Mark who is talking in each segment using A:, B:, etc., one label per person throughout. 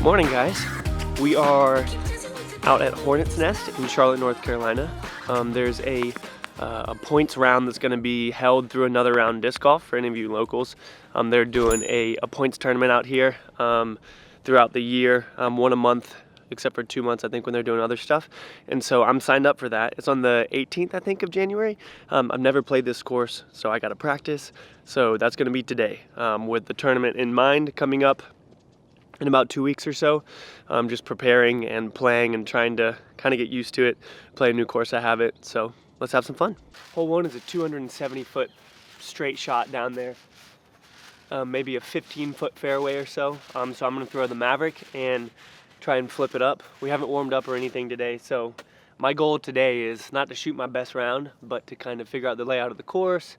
A: Good morning, guys. We are out at Hornets Nest in Charlotte, North Carolina. There's a points round that's going to be held through another round disc golf for any of you locals. They're doing a points tournament out here throughout the year, one a month, except for 2 months, I think, when they're doing other stuff. And so I'm signed up for that. It's on the 18th, I think, of January. I've never played this course, so I got to practice. So that's going to be today with the tournament in mind coming up in about 2 weeks or so. Just preparing and playing and trying to kind of get used to it, play a new course I have it. So let's have some fun. Hole 1 is a 270-foot straight shot down there. Maybe a 15-foot fairway or so. So I'm going to throw the Maverick and try and flip it up. We haven't warmed up or anything today, so my goal today is not to shoot my best round, but to kind of figure out the layout of the course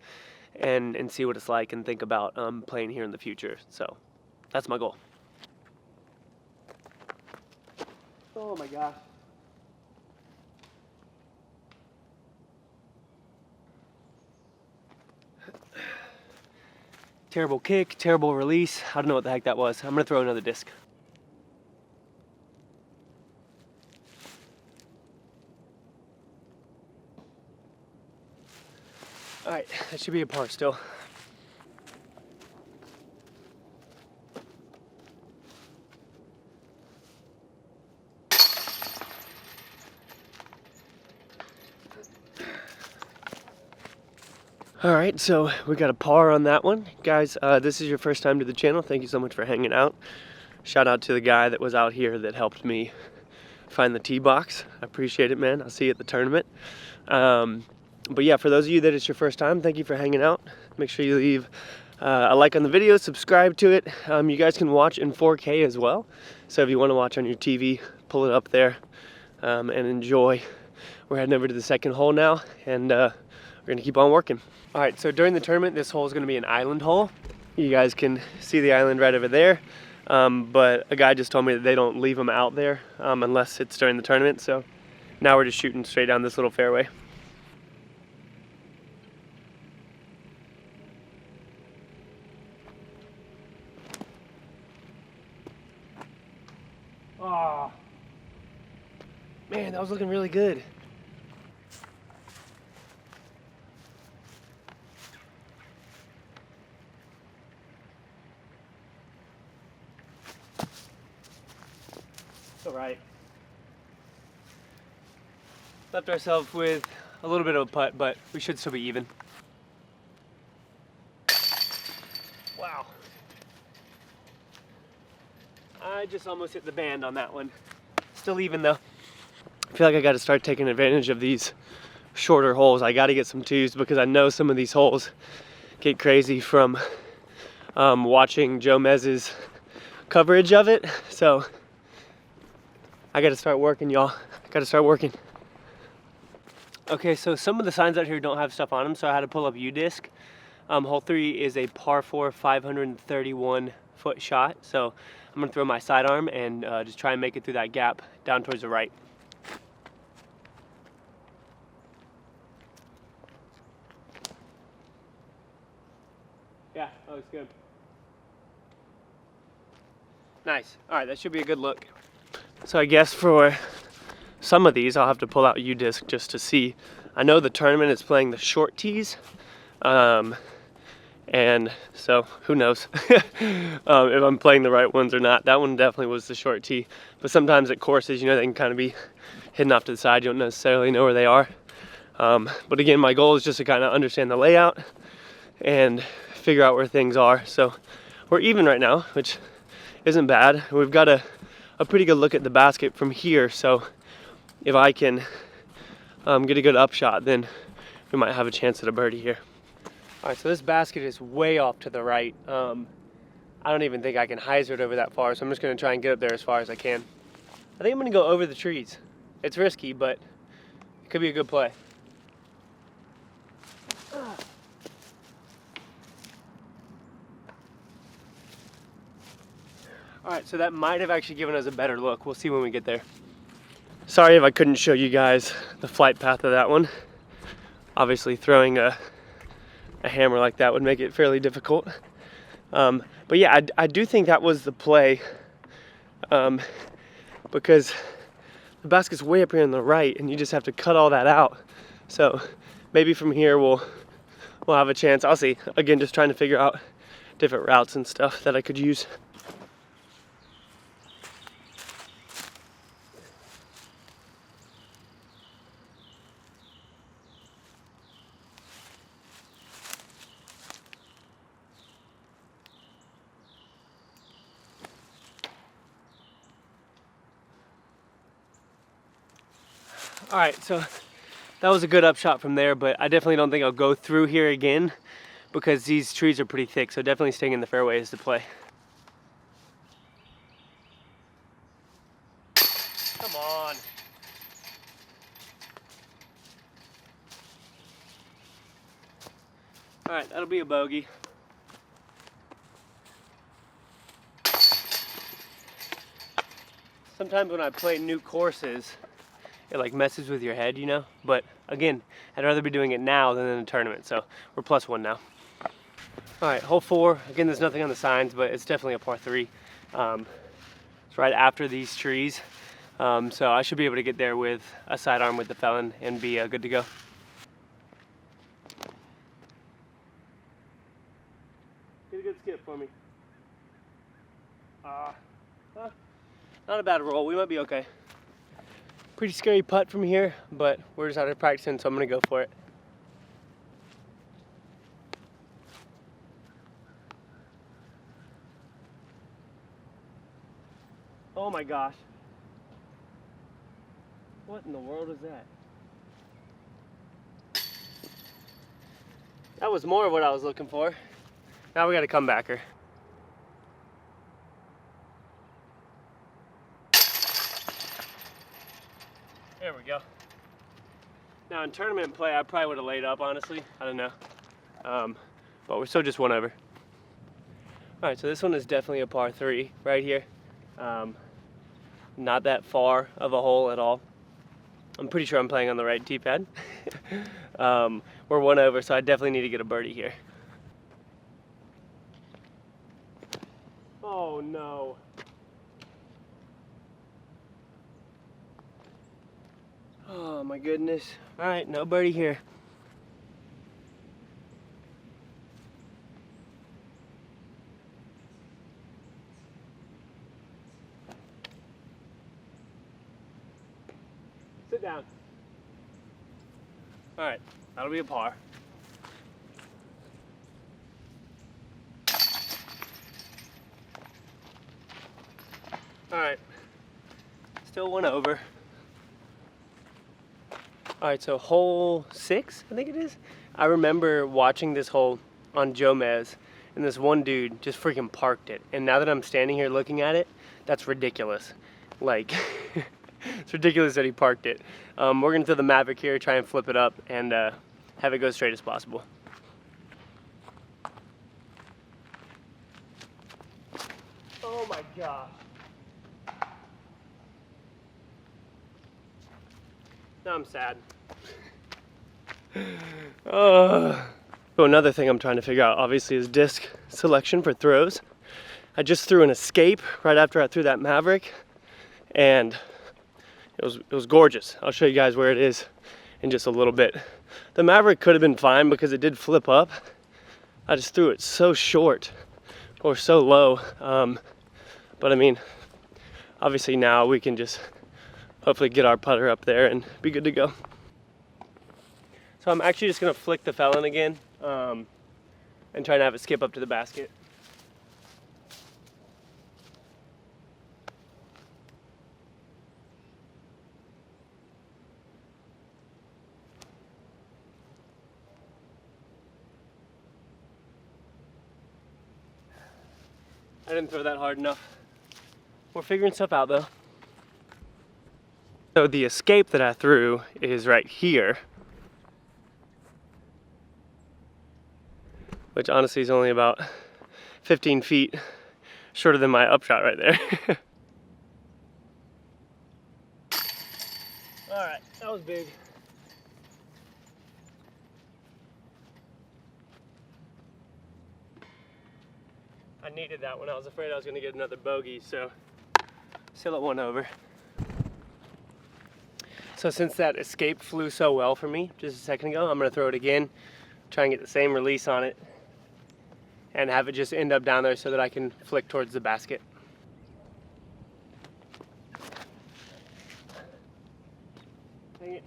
A: and see what it's like and think about playing here in the future. So that's my goal. Oh my gosh. Terrible kick, terrible release. I don't know what the heck that was. I'm gonna throw another disc. All right, that should be a par still. All right, so we got a par on that one. Guys, this is your first time to the channel. Thank you so much for hanging out. Shout out to the guy that was out here that helped me find the tee box. I appreciate it, man. I'll see you at the tournament. But yeah, for those of you that it's your first time, thank you for hanging out. Make sure you leave a like on the video, subscribe to it. You guys can watch in 4K as well. So if you want to watch on your TV, pull it up there and enjoy. We're heading over to the second hole now, and we're gonna keep on working. All right, so during the tournament, this hole is gonna be an island hole. You guys can see the island right over there. But a guy just told me that they don't leave them out there unless it's during the tournament. So now we're just shooting straight down this little fairway. Oh, man, that was looking really good. All right. Left ourselves with a little bit of a putt, but we should still be even. Wow. I just almost hit the band on that one. Still even though. I feel like I got to start taking advantage of these shorter holes. I got to get some twos because I know some of these holes get crazy from watching Joe Mez's coverage of it. So I got to start working, y'all. Got to start working. Okay, so some of the signs out here don't have stuff on them, so I had to pull up U-disc. Hole 3 is a par 4, 531-foot shot. So I'm gonna throw my sidearm and just try and make it through that gap down towards the right. Yeah, that looks good. Nice. All right, that should be a good look. So I guess for some of these, I'll have to pull out U-disc just to see. I know the tournament is playing the short tees, and so who knows if I'm playing the right ones or not. That one definitely was the short tee, but sometimes at courses, you know, they can kind of be hidden off to the side. You don't necessarily know where they are. But again, my goal is just to kind of understand the layout and figure out where things are. So we're even right now, which isn't bad. We've got a pretty good look at the basket from here, so if I can get a good upshot, then we might have a chance at a birdie here. All right, so this basket is way off to the right. I don't even think I can hyzer it over that far, so I'm just gonna try and get up there as far as I can. I think I'm gonna go over the trees. It's risky, but it could be a good play. All right, so that might have actually given us a better look. We'll see when we get there. Sorry if I couldn't show you guys the flight path of that one. Obviously throwing a hammer like that would make it fairly difficult. But yeah, I do think that was the play because the basket's way up here on the right and you just have to cut all that out. So maybe from here we'll have a chance. I'll see. Again, just trying to figure out different routes and stuff that I could use. All right, so that was a good upshot from there, but I definitely don't think I'll go through here again because these trees are pretty thick, so definitely staying in the fairway is the play. Come on. All right, that'll be a bogey. Sometimes when I play new courses, it like messes with your head, you know? But again, I'd rather be doing it now than in a tournament, so we're +1 now. All right, hole 4. Again, there's nothing on the signs, but it's definitely a par 3. It's right after these trees, so I should be able to get there with a sidearm with the felon and be good to go. Get a good skip for me. Not a bad roll. We might be okay. Pretty scary putt from here, but we're just out of practicing, so I'm gonna go for it. Oh my gosh. What in the world is that? That was more of what I was looking for. Now we got a comebacker. There we go. Now in tournament play, I probably would have laid up, honestly. I don't know. But we're still just 1 over. All right, so this one is definitely a par 3 right here. Not that far of a hole at all. I'm pretty sure I'm playing on the right tee pad. We're 1 over, so I definitely need to get a birdie here. Oh no. Oh my goodness. All right, no birdie here. Sit down. All right, that'll be a par. All right, still 1 over. All right, so hole 6, I think it is. I remember watching this hole on Jomez, and this one dude just freaking parked it. And now that I'm standing here looking at it, that's ridiculous. Like, it's ridiculous that he parked it. We're gonna throw the Maverick here, try and flip it up, and have it go straight as possible. Oh my gosh. Now I'm sad. So another thing I'm trying to figure out, obviously, is disc selection for throws. I just threw an escape right after I threw that Maverick, and it was gorgeous. I'll show you guys where it is in just a little bit. The Maverick could have been fine because it did flip up. I just threw it so short or so low. But I mean, obviously now we can just hopefully get our putter up there and be good to go. So I'm actually just gonna flick the felon again and try to have it skip up to the basket. I didn't throw that hard enough. We're figuring stuff out though. So the escape that I threw is right here, which honestly is only about 15 feet shorter than my upshot right there. All right, that was big. I needed that one. I was afraid I was gonna get another bogey, so Still at 1 over. So since that escape flew so well for me just a second ago, I'm gonna throw it again, try and get the same release on it, and have it just end up down there so that I can flick towards the basket. Dang it.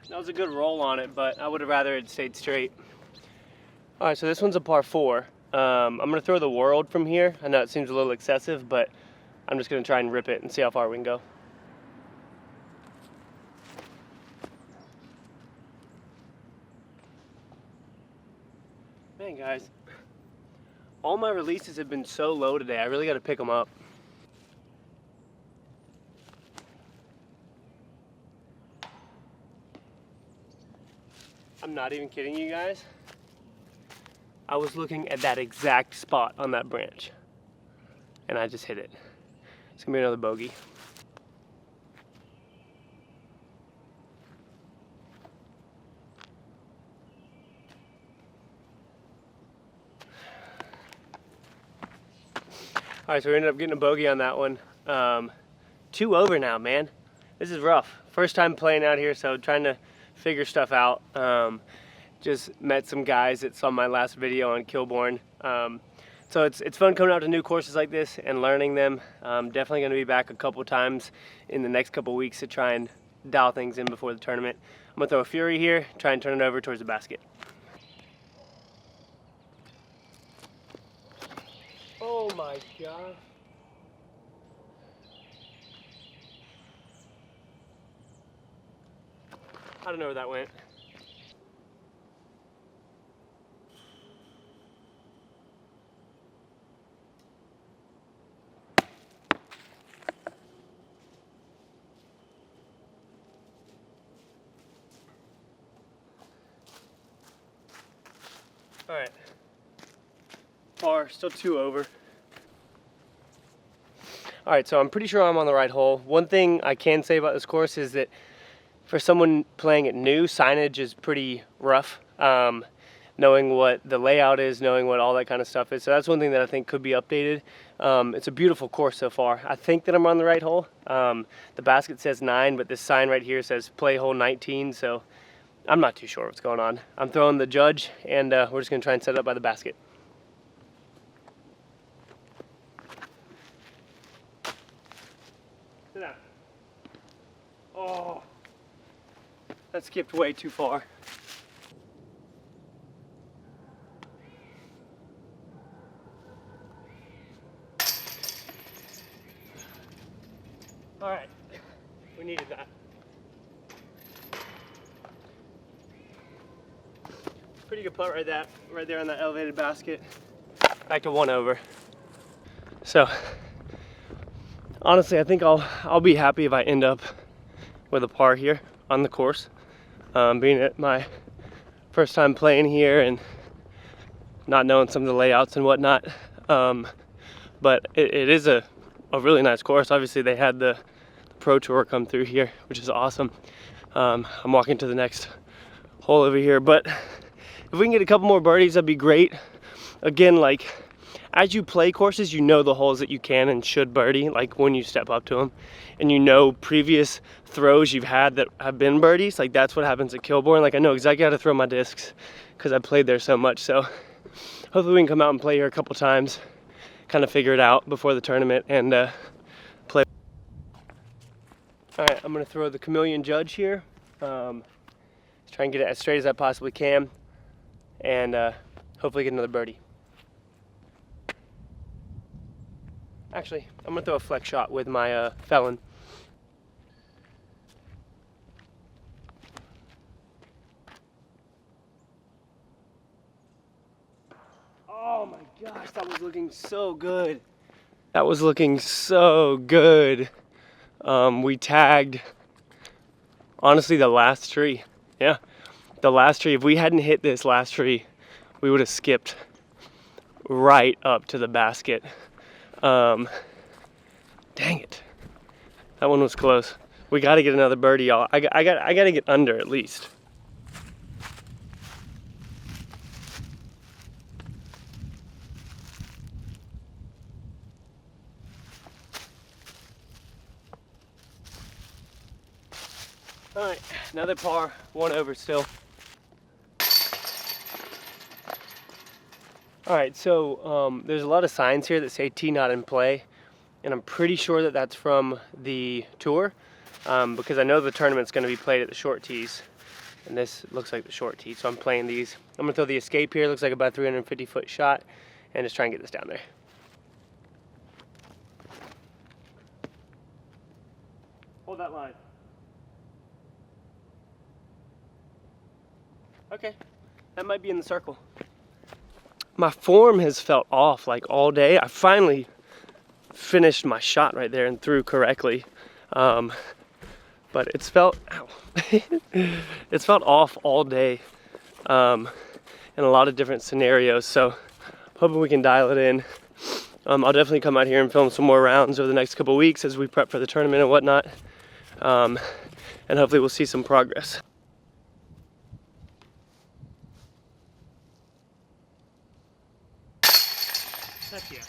A: That was a good roll on it, but I would have rather it stayed straight. All right, so this one's a par 4. I'm gonna throw the world from here. I know it seems a little excessive, but I'm just gonna try and rip it and see how far we can go. Man, guys, all my releases have been so low today. I really gotta pick them up. I'm not even kidding you guys. I was looking at that exact spot on that branch, and I just hit it. It's gonna be another bogey. All right, so we ended up getting a bogey on that one. 2 over now, man. This is rough. First time playing out here, so trying to figure stuff out. Just met some guys that saw my last video on Kilbourne. So it's fun coming out to new courses like this and learning them. Definitely gonna be back a couple times in the next couple weeks to try and dial things in before the tournament. I'm gonna throw a Fury here, try and turn it over towards the basket. Oh my gosh. I don't know where that went. All right, par, still 2 over. All right, so I'm pretty sure I'm on the right hole. One thing I can say about this course is that for someone playing it new, signage is pretty rough. Knowing what the layout is, knowing what all that kind of stuff is. So that's one thing that I think could be updated. It's a beautiful course so far. I think that I'm on the right hole. The basket says 9, but this sign right here says play hole 19, so I'm not too sure what's going on. I'm throwing the judge, and we're just gonna try and set it up by the basket. Sit down. Oh, that skipped way too far. All right, we needed that. Pretty good putt right there on that elevated basket. Back to 1 over. So honestly, I think I'll be happy if I end up with a par here on the course. Being it my first time playing here and not knowing some of the layouts and whatnot. But it is a really nice course. Obviously they had the Pro Tour come through here, which is awesome. I'm walking to the next hole over here, but if we can get a couple more birdies, that'd be great. Again, like, as you play courses, you know the holes that you can and should birdie, like when you step up to them, and you know previous throws you've had that have been birdies. Like, that's what happens at Kilbourne. Like, I know exactly how to throw my discs because I played there so much. So hopefully we can come out and play here a couple times, kind of figure it out before the tournament and play. All right, I'm gonna throw the chameleon judge here. Let's try and get it as straight as I possibly can, and hopefully get another birdie. Actually, I'm gonna throw a flex shot with my felon. Oh my gosh, that was looking so good. That was looking so good. We tagged, honestly, the last tree. Yeah, the last tree. If we hadn't hit this last tree, we would have skipped right up to the basket. Dang it. That one was close. We got to get another birdie, y'all. I got to get under at least. All right, another par, 1 over still. All right, so there's a lot of signs here that say tee not in play, and I'm pretty sure that that's from the tour, because I know the tournament's going to be played at the short tees, and this looks like the short tee, so I'm playing these. I'm going to throw the escape here. Looks like about a 350-foot shot, and just try and get this down there. Hold that line. Okay, that might be in the circle. My form has felt off like all day. I finally finished my shot right there and threw correctly, but it's felt it's felt off all day in a lot of different scenarios. So hoping we can dial it in. I'll definitely come out here and film some more rounds over the next couple weeks as we prep for the tournament and whatnot, and hopefully we'll see some progress. Heck yeah.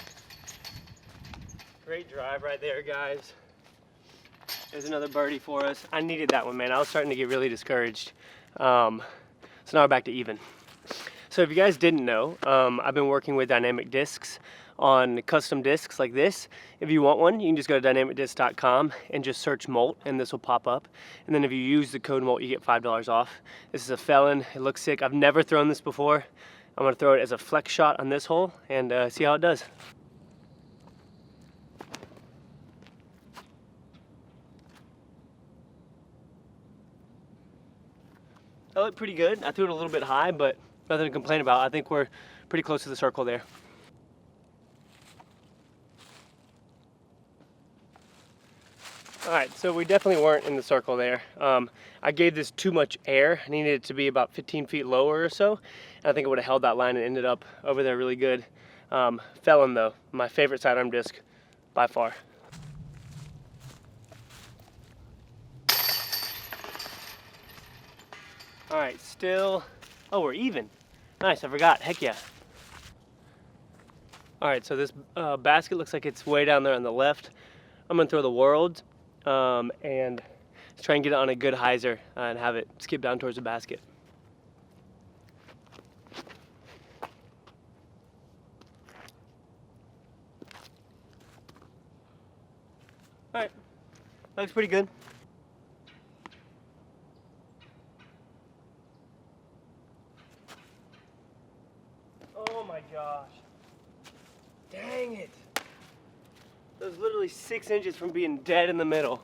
A: Great drive right there, guys. There's another birdie for us. I needed that one, man. I was starting to get really discouraged. So now we're back to even. So if you guys didn't know, I've been working with Dynamic Discs on custom discs like this. If you want one, you can just go to dynamicdisc.com and just search Molt, and this will pop up. And then if you use the code Molt, you get $5 off. This is a Felon. It looks sick. I've never thrown this before. I'm gonna throw it as a flex shot on this hole and see how it does. That looked pretty good. I threw it a little bit high, but nothing to complain about. I think we're pretty close to the circle there. All right, so we definitely weren't in the circle there. I gave this too much air. I needed it to be about 15 feet lower or so. And I think it would have held that line and ended up over there really good. Felon though, my favorite sidearm disc by far. All right, still, oh, we're even. Nice, I forgot, heck yeah. All right, so this basket looks like it's way down there on the left. I'm gonna throw the World and try and get it on a good hyzer and have it skip down towards the basket. All right, looks pretty good. Oh my gosh. Dang it. That was literally 6 inches from being dead in the middle.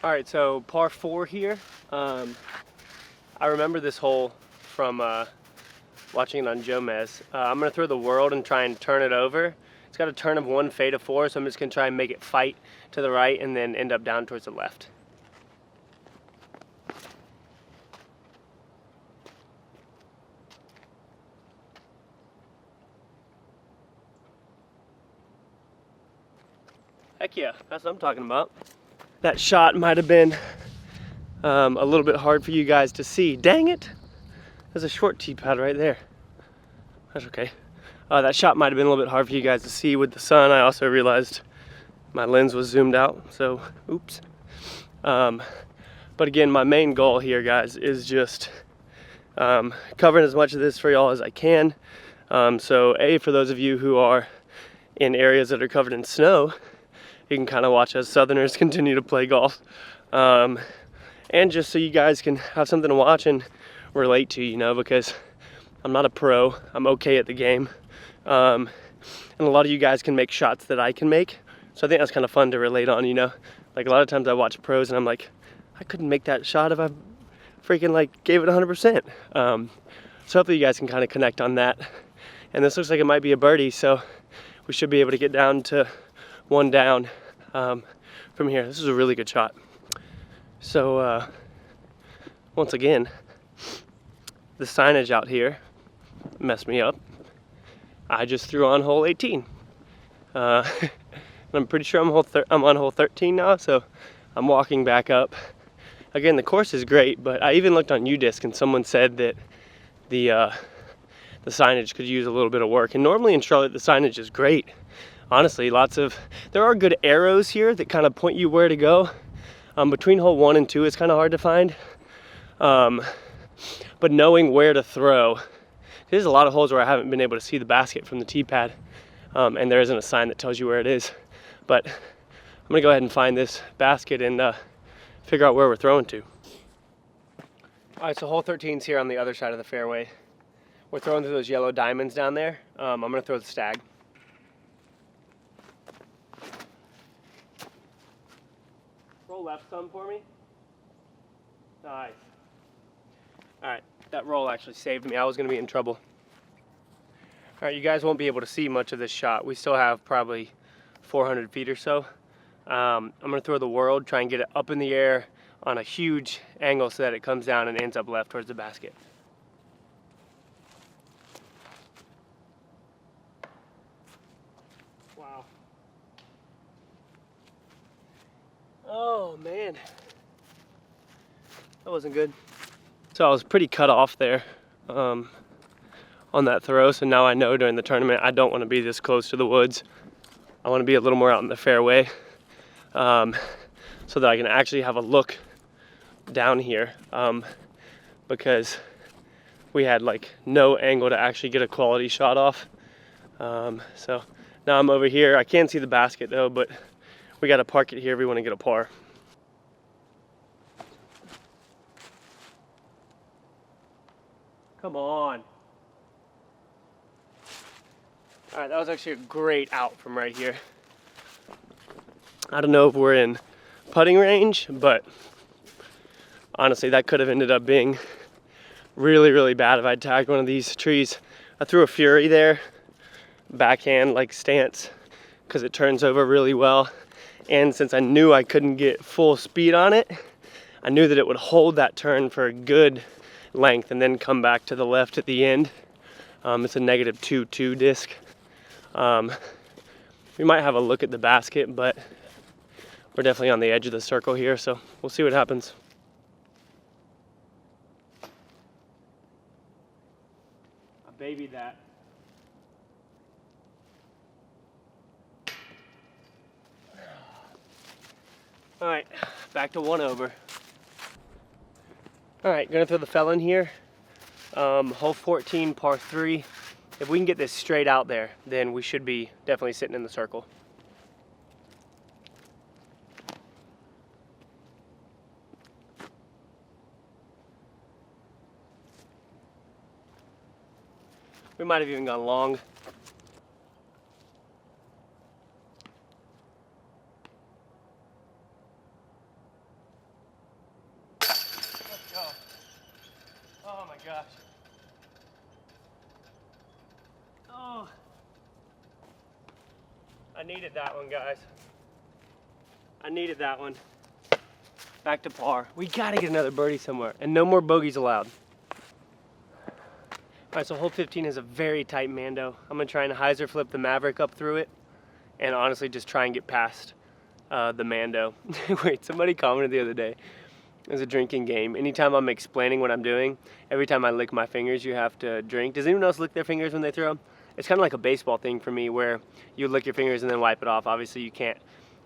A: All right, so par 4 here. I remember this hole from watching it on Joe Mez. I'm gonna throw the World and try and turn it over. It's got a turn of 1 fade of 4, so I'm just gonna try and make it fight to the right and then end up down towards the left. Heck yeah, that's what I'm talking about. That shot might have been a little bit hard for you guys to see. Dang it! There's a short tee pad right there. That's okay. That shot might have been a little bit hard for you guys to see with the sun. I also realized my lens was zoomed out, so oops. But again, my main goal here, guys, is just covering as much of this for y'all as I can. So A, for those of you who are in areas that are covered in snow, you can kind of watch as Southerners continue to play golf. And just so you guys can have something to watch and relate to, you know, because I'm not a pro, I'm okay at the game. And a lot of you guys can make shots that I can make. So I think that's kind of fun to relate on, you know. Like a lot of times I watch pros and I'm like, I couldn't make that shot if I freaking like gave it 100%. So hopefully you guys can kind of connect on that. And this looks like it might be a birdie, so we should be able to get down to 1 down from here. This is a really good shot. So once again, the signage out here messed me up. I just threw on hole 18. I'm pretty sure I'm on hole 13 now, so I'm walking back up. Again, the course is great, but I even looked on UDisc and someone said that the signage could use a little bit of work. And normally in Charlotte, the signage is great. Honestly, there are good arrows here that kind of point you where to go. Between hole 1 and 2 is kind of hard to find, but knowing where to throw, there's a lot of holes where I haven't been able to see the basket from the tee pad, and there isn't a sign that tells you where it is. But I'm gonna go ahead and find this basket and figure out where we're throwing to. All right, so hole 13 is here on the other side of the fairway. We're throwing through those yellow diamonds down there. I'm gonna throw the stag. Roll left some for me. Nice. All right, that roll actually saved me. I was gonna be in trouble. All right, you guys won't be able to see much of this shot. We still have probably 400 feet or so. I'm gonna throw the world, try and get it up in the air on a huge angle so that it comes down and ends up left towards the basket. Wow. Oh man, that wasn't good. So I was pretty cut off there on that throw, so now I know during the tournament I don't want to be this close to the woods. I want to be a little more out in the fairway, so that I can actually have a look down here, because we had like no angle to actually get a quality shot off. So now I'm over here. I can't see the basket though, but we got to park it here if we want to get a par. Come on. All right, that was actually a great out from right here. I don't know if we're in putting range, but honestly, that could have ended up being really, really bad if I'd tagged one of these trees. I threw a fury there, backhand like stance, because it turns over really well. And since I knew I couldn't get full speed on it, I knew that it would hold that turn for a good length and then come back to the left at the end. It's a negative 2-2 disc. We might have a look at the basket, but we're definitely on the edge of the circle here, so we'll see what happens. I babied that. All right, back to 1 over. All right, gonna throw the felon here. Hole 14, par 3. If we can get this straight out there, then we should be definitely sitting in the circle. We might have even gone long. Let's go. Oh my gosh. Oh. I needed that one, guys. I needed that one. Back to par. We gotta get another birdie somewhere, and no more bogeys allowed. All right, so hole 15 is a very tight Mando. I'm gonna try and hyzer flip the Maverick up through it, and honestly just try and get past the Mando. Wait, somebody commented the other day, it's a drinking game. Anytime I'm explaining what I'm doing, every time I lick my fingers, you have to drink. Does anyone else lick their fingers when they throw? It's kind of like a baseball thing for me, where you lick your fingers and then wipe it off. Obviously you can't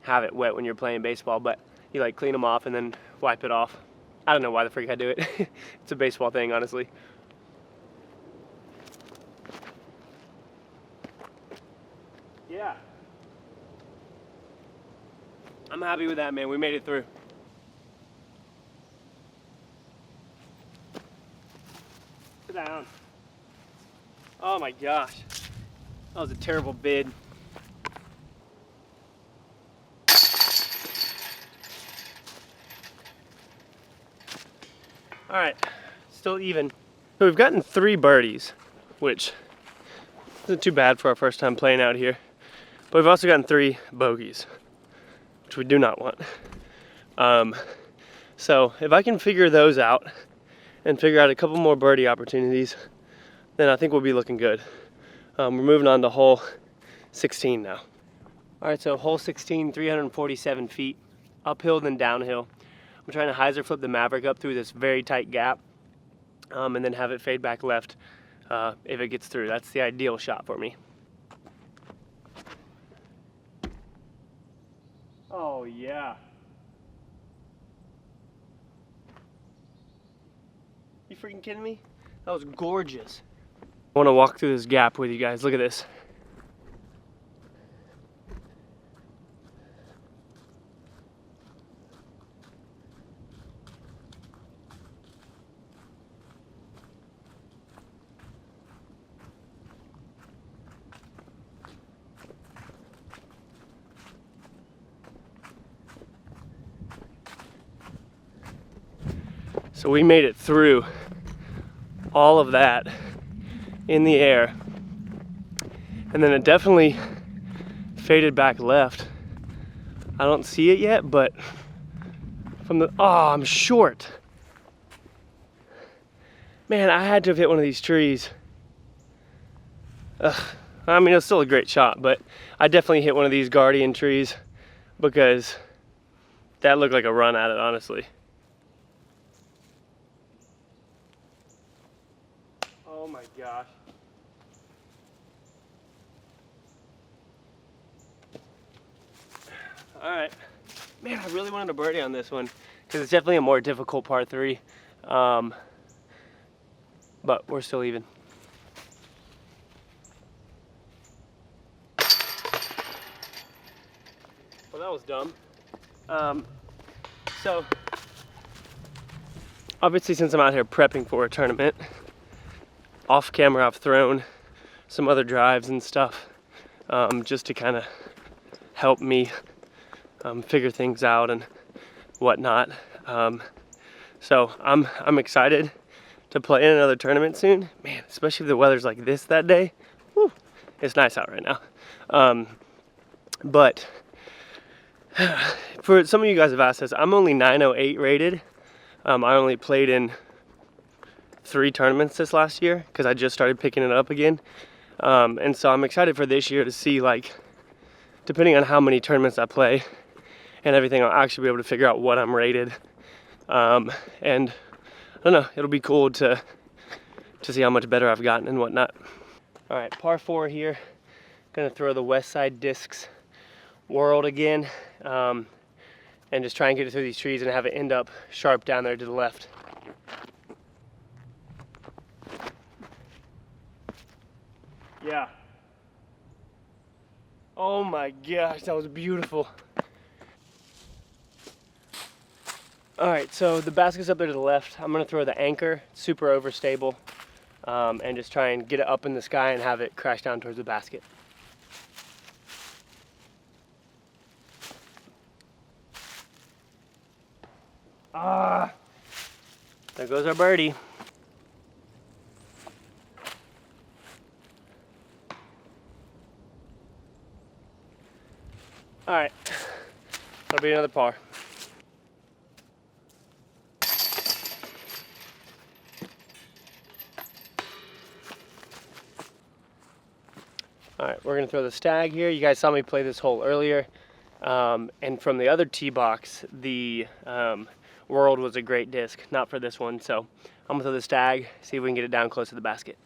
A: have it wet when you're playing baseball, but you like clean them off and then wipe it off. I don't know why the freak I do it. It's a baseball thing, honestly. Yeah. I'm happy with that, man. We made it through. Sit down. Oh my gosh. That was a terrible bid. All right, still even. So we've gotten 3 birdies, which isn't too bad for our first time playing out here. But we've also gotten 3 bogeys, which we do not want. So if I can figure those out and figure out a couple more birdie opportunities, then I think we'll be looking good. We're moving on to hole 16 now. All right, so hole 16, 347 feet, uphill then downhill. I'm trying to hyzer flip the Maverick up through this very tight gap, and then have it fade back left if it gets through. That's the ideal shot for me. Oh yeah. You freaking kidding me? That was gorgeous. I want to walk through this gap with you guys. Look at this. So we made it through all of that in the air, and then it definitely faded back left. I don't see it yet, but from the, oh, I'm short. Man, I had to have hit one of these trees. Ugh. I mean, it was still a great shot, but I definitely hit one of these guardian trees because that looked like a run at it, honestly. Oh my gosh. All right. Man, I really wanted a birdie on this one because it's definitely a more difficult par 3. But we're still even. Well, that was dumb. So, obviously since I'm out here prepping for a tournament, off camera I've thrown some other drives and stuff just to kind of help me figure things out and whatnot. So I'm excited to play in another tournament soon. Man, especially if the weather's like this that day. Whew, it's nice out right now. But for some of you guys have asked this, I'm only 908 rated. I only played in 3 tournaments this last year because I just started picking it up again. And so I'm excited for this year to see, like, depending on how many tournaments I play and everything, I'll actually be able to figure out what I'm rated. And I don't know, it'll be cool to see how much better I've gotten and whatnot. All right, par 4 here. Gonna throw the west side discs whirled again, and just try and get it through these trees and have it end up sharp down there to the left. Yeah. Oh my gosh, that was beautiful. All right, so the basket's up there to the left. I'm gonna throw the anchor, super overstable, and just try and get it up in the sky and have it crash down towards the basket. Ah, there goes our birdie. All right, that'll be another par. All right, we're gonna throw the stag here. You guys saw me play this hole earlier. And from the other tee box, the World was a great disc, not for this one. So I'm gonna throw the stag, see if we can get it down close to the basket.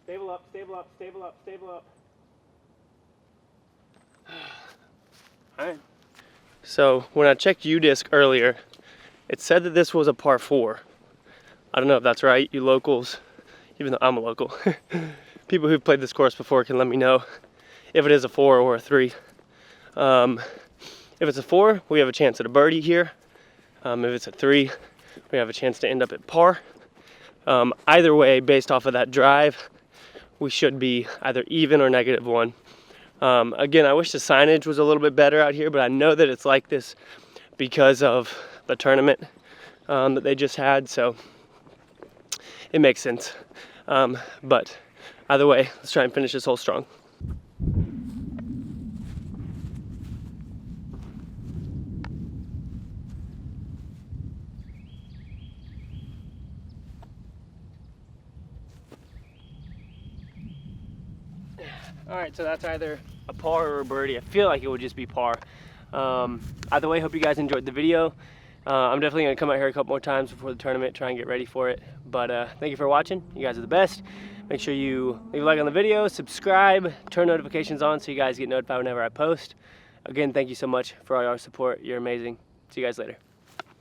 A: Stable up, stable up, stable up, stable up. All right. So when I checked U-Disc earlier, it said that this was a par 4. I don't know if that's right, you locals, even though I'm a local. People who've played this course before can let me know if it is a 4 or a 3. If it's a 4, we have a chance at a birdie here. If it's a 3, we have a chance to end up at par. Either way, based off of that drive, we should be either even or -1. Again, I wish the signage was a little bit better out here, but I know that it's like this because of the tournament that they just had, so it makes sense. But either way, let's try and finish this hole strong. All right, so that's either a par or a birdie. I feel like it would just be par. Either way, hope you guys enjoyed the video. I'm definitely gonna come out here a couple more times before the tournament, try and get ready for it. But thank you for watching. You guys are the best. Make sure you leave a like on the video, subscribe, turn notifications on so you guys get notified whenever I post. Again, thank you so much for all your support. You're amazing. See you guys later.